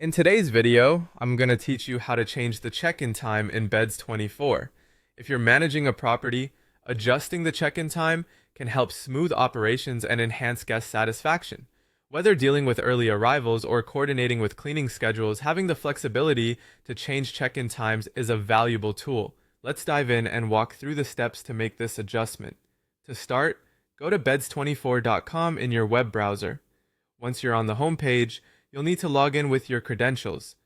In today's video, I'm going to teach you how to change the check-in time in Beds24. If you're managing a property, adjusting the check-in time can help smooth operations and enhance guest satisfaction. Whether dealing with early arrivals or coordinating with cleaning schedules, having the flexibility to change check-in times is a valuable tool. Let's dive in and walk through the steps to make this adjustment. To start, go to beds24.com in your web browser. Once you're on the home page, you'll need to log in with your credentials.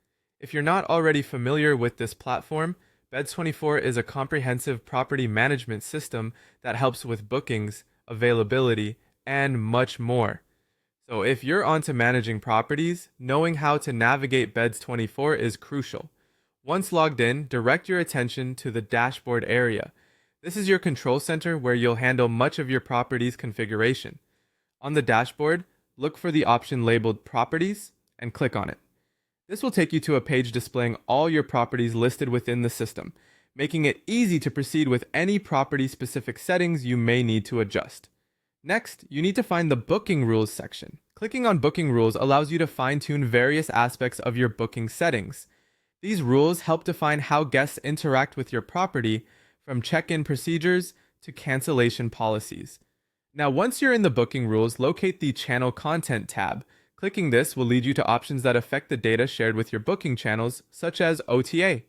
If you're not already familiar with this platform, Beds24 is a comprehensive property management system that helps with bookings, availability, and much more. So if you're onto managing properties, knowing how to navigate Beds24 is crucial. Once logged in, direct your attention to the dashboard area. This is your control center where you'll handle much of your property's configuration. On the dashboard, look for the option labeled Properties and click on it. This will take you to a page displaying all your properties listed within the system, making it easy to proceed with any property-specific settings you may need to adjust. Next, you need to find the Booking Rules section. Clicking on Booking Rules allows you to fine-tune various aspects of your booking settings. These rules help define how guests interact with your property, from check-in procedures to cancellation policies. Now, once you're in the Booking Rules, locate the Channel Content tab. Clicking this will lead you to options that affect the data shared with your booking channels, such as OTA.